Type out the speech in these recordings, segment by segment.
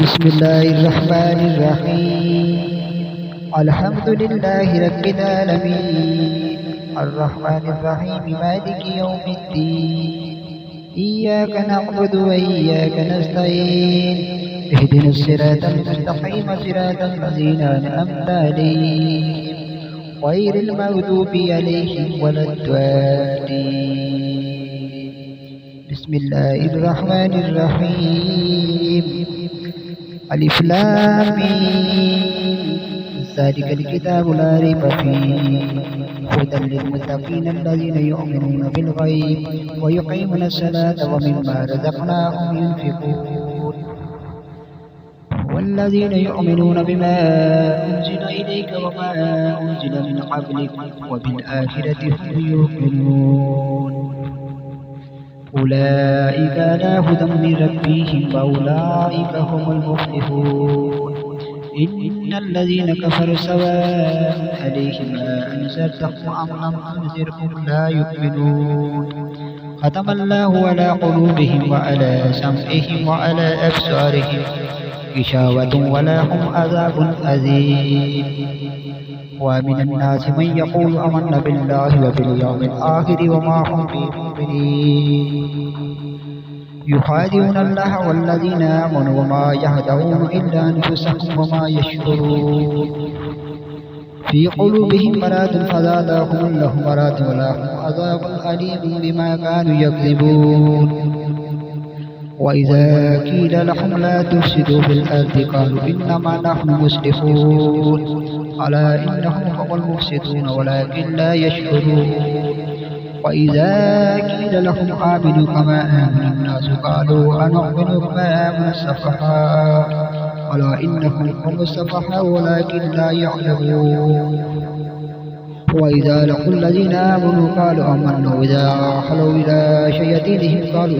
بسم الله الرحمن الرحيم. الحمد لله رب العالمين الرحمن الرحيم مالك يوم الدين. إياك نعبد وإياك نستعين. اهدنا الصراط المستقيم صراط الذين أنعمت عليهم غير المغضوب عليهم ولا الضالين. بسم الله الرحمن الرحيم. ألف لام ميم. ذلك الكتاب لا ريب فيه هدى للمتقين الذين يؤمنون بالغيب ويقيمون الصلاة ومما رزقناهم ينفقون والذين يؤمنون بما أنزل إليك وما أنزل من قبلك وبالآخرة هم يوقنون. أولئك على هدى من ربهم وأولئك هم المفلحون. إن الذين كفروا سواء عليهم أنذرتهم أم لم تنذرهم لا يؤمنون. ختم الله على قلوبهم وعلى سمعهم وعلى أبصارهم غشاوة ولهم عذاب أليم. ومن الناس من يقول آمنا بالله وباليوم الآخر وما هم بمؤمنين. يخادعون الله والذين آمنوا وما يهدون إلا أنفسهم وما يشعرون. في قلوبهم مرض فزادهم الله مرض ولهم عذاب أليم بما كانوا يكذبون. وإذا قيل لهم لا تفسدوا في الأرض قالوا إنما نحن مصلحون ألا إنهم هم المفسدون ولكن لا يشعرون. وإذا قيل لهم آمنوا كما آمن الناس قالوا أنؤمن كما آمن السفهاء ألا إنهم هم السفهاء ولكن لا يعلمون. وإذا لقوا الذين آمنوا قالوا آمنا وإذا خلوا إلى شياطينهم قالوا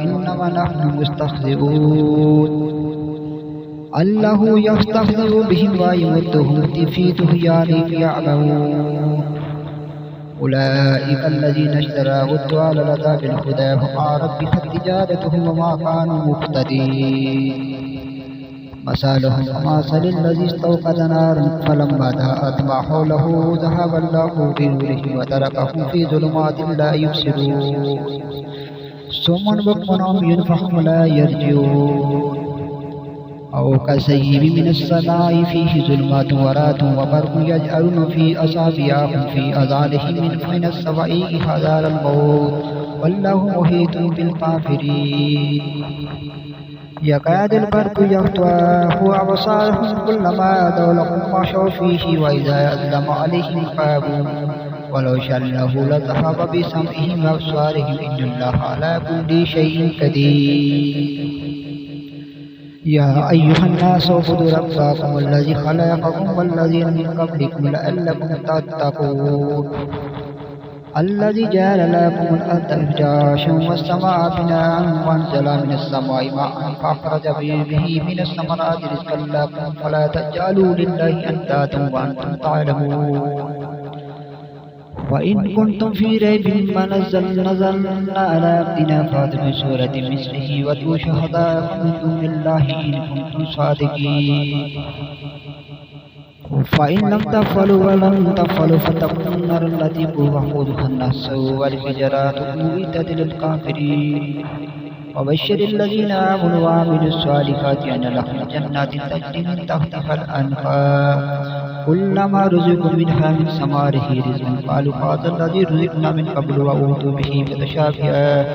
إنما نحن مستهزئون. الله يستهزئ بهم ويمدهم في طغيانهم يعمهون. أولئك الذين اشتروا الضلالة بالهدى فما ربحت تجارتهم وما كانوا مهتدين. مثلهم كمثل الذي استوقد نارا فلما ضاءت ما حوله ذهب الله بنورهم وتركهم في ظلمات لا يبصرون. صم بكم عمي فهم لا يرجعون. أو كسيب من السماء فيه ظلمات ورعد وبرق يجعلون في أصابعهم في آذانهم من الصواعق حذر الموت والله محيط بالكافرين. يكاد البرق يخطف أبصارهم كلما أضاء لهم مشوا فيه وإذا أظلم عليهم خافوا ولو شاء الله لذهب بسمعهم وأبصارهم إن الله على كل شيء قدير. يا أيها الناس اعبدوا ربكم الذي خلقكم والذين من قبلكم لعلكم تتقون. الذي جعل لكم الأرض فراشا والسماء بناء وأنزل من السماء ماء فأخرج به من الثمرات رزقا لكم فلا تجعلوا لله أندادا وأنتم تعلمون. وإن كنتم في ريب مما نزلنا على عبدنا فاتوا بسورة مثله وادعوا شهداءكم من دون الله إن كنتم صادقين. فإن لم تفعلوا ولم تفعلوا فاتقوا النار التي وقودها الناس والحجارة أعدت للكافرين. وبشر الذين آمنوا وعملوا الصالحات أن لهم جنات تجري من تحتها الأنهار كلما رزقوا منها من ثمره رزقا قالوا هذا الذي رزقنا من قبل وأوتوا به متشابها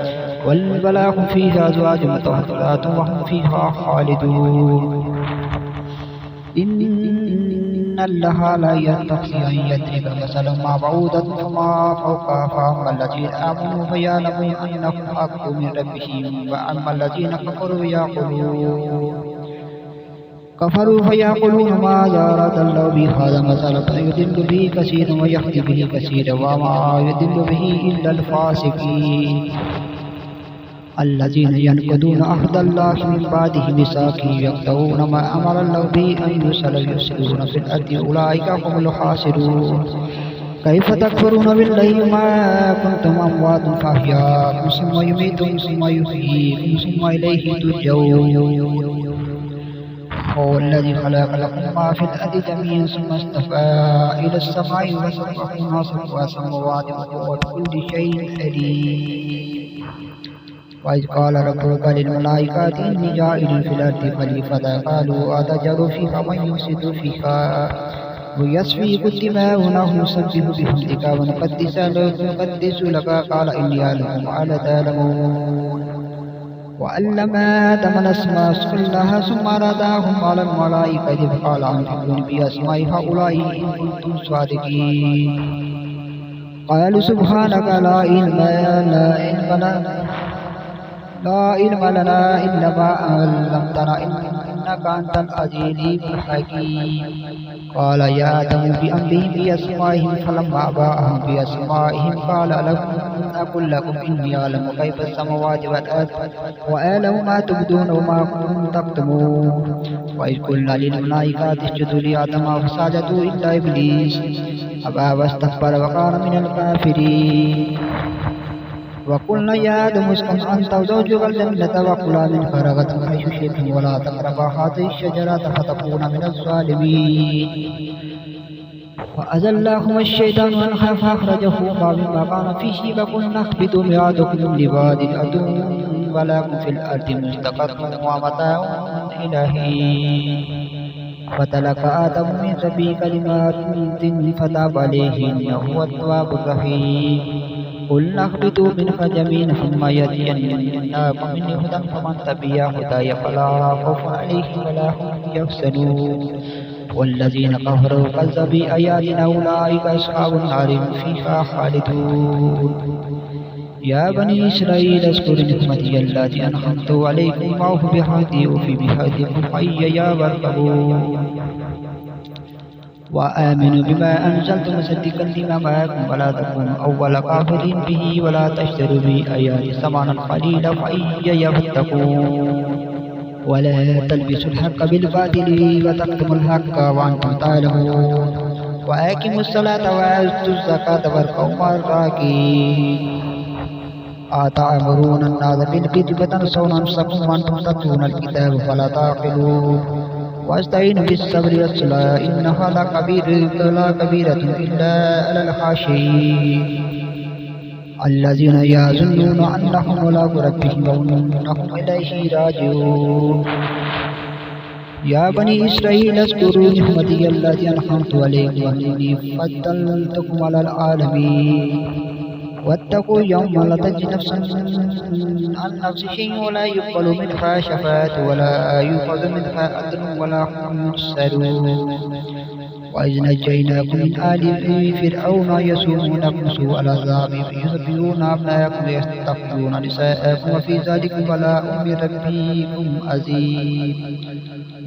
ولهم فيها أزواج مطهرات وهم فيها خالدون. إن الله لا يستحي أن يضرب مثلا ما بعوضة فما فوقها فأما الذين آمنوا فيعلمون أنه الحق من ربهم وأما الذين كفروا فيقولون ماذا أراد الله بهذا مثلا فيضل به كثيرا ويهدي به كثيرا وما يضل به إلا الفاسقين. الذين ينقضون عهد الله من بعد ميثاقه يقطعون ما أمر الله به أن يوصل ويفسدون في الأرض أولئك هم الخاسرون. كيف تكفرون بالله ما كنتم أمواتا فأحياكم ثم يميتكم ثم يحييكم ثم إليه ترجعون. هو الذي خلق لكم ما في الأرض جميعا ثم استوى إلى السماء وسبحهن سبع سماوات وهو بكل شيء عليم. وإذ قال ربك للملائكة إني جاعل في الأرض خليفة قالوا أتجعل فيها من يفسد فيها ويسفك الدماء ونحن نسبح بحمدك ونقدس لك قال إني أعلم ما لا تعلمون. وعلم آدم الأسماء كلها ثم رداهم على الملائكة فقال أنبئوني بأسماء هؤلاء إن كنتم صادقين. قالوا سبحانك لا علم لنا إلا ما علمتنا إنك أنت العليم الحكيم. قال يا آدم بأنبئهم بأسمائهم فلما أنبأهم بأسمائهم قال لهم أقل لكم إني أعلم غيب السماوات والأرض وأعلم ما تبدون وما كنتم تكتمون. وإذ قلنا للملائكة اسجدوا لآدم فسجدوا إلا إبليس أبى واستكبر وكان من الكافرين. وقلنا يا آدم اسكن أنت وزوجك الجنة وكلا منها رغدا حيث شئتم ولا تقربا هذه الشجرة فتكونا من الظالمين. فأزلهما الشيطان عنها فأخرجهما مما كان فيه وقلنا اهبطوا بعضكم لبعض عدو ولكم في الأرض مستقر ومتاع إلى حين. فتلقى آدم من ربه كلمات فتاب عليه إنه هو التواب الرحيم. قلنا اهبطوا منها جميعا ثم يأتينكم مني هدى فمن تبع هداي فلا خوف عليهم ولا هم يحزنون. والذين كفروا كذبوا بآياتنا أولئك أصحاب النار هم فيها خالدون. يا بني إسرائيل اذكروا نعمتي التي أنعمت عليكم وأوفوا بعهدي وفي بعهدكم إياي وارهبوا. وآمنوا بما أنزلت مصدقا لما معكم ولا تكونوا أول كافر به ولا تشتروا بآياتي ثمنا قليلا فإياي فاتقون. ولا تلبسوا الحق بالباطل وتكتموا الحق وأنتم تعلمون. وأقيموا الصلاة وآتوا الزكاة واركعوا مع الراكعين. أتأمرون الناس بالبر وتنسون أنفسكم وأنتم تتلون الكتاب فلا تعقلون. واستعينوا بالصبر والصلاة إنها لكبيرة إلا على الخاشعين الذين يظنون أنهم ملاقو ربهم وأنهم إليه راجعون. يا بني إسرائيل اذكروا نعمتي التي أنعمت عليكم وأني فضلتكم على العالمين. واتقوا يوما لا تجزي نفس عن نفس شيء ولا يقبل منها شفاعة ولا يؤخذ منها عدل ولا هم ينصرون. وإذ نجيناكم من آل فرعون يسومونكم سوء العذاب يذبحون أبناءكم ويستحيون نساءكم وفي ذلك بلاء من ربكم عظيم.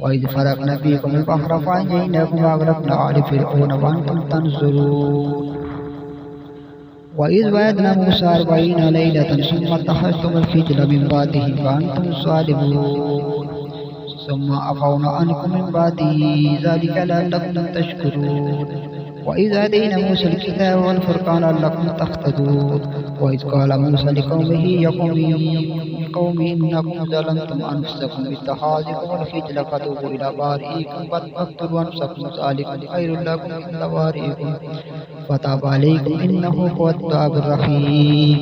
وإذ فرقنا بكم البحر فأنجيناكم وأغرقنا آل فرعون وأنتم تنظرون. وإذ وعدنا موسى 40 ليلة ثم اتخذتم العجل من بعده وأنتم ظالمون. ثم عفونا عنكم من بعد ذلك لعلكم تشكرون. وإذ آتينا موسى الكتاب والفرقان لعلكم تهتدون. وإذ قال موسى لقومه يا قوم إنكم ظلمتم أنفسكم باتخاذكم العجل فتوبوا إلى بارئكم فاقتلوا أنفسكم ذلكم خير لكم عند بارئكم فتاب عليكم إنه هو التواب الرحيم.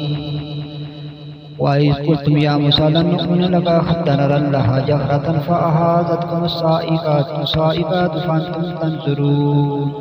وإذ قلتم يا موسى لن نؤمن لك حتى نرى الله جهرة فأخذتكم الصاعقات فأنتم تنظرون.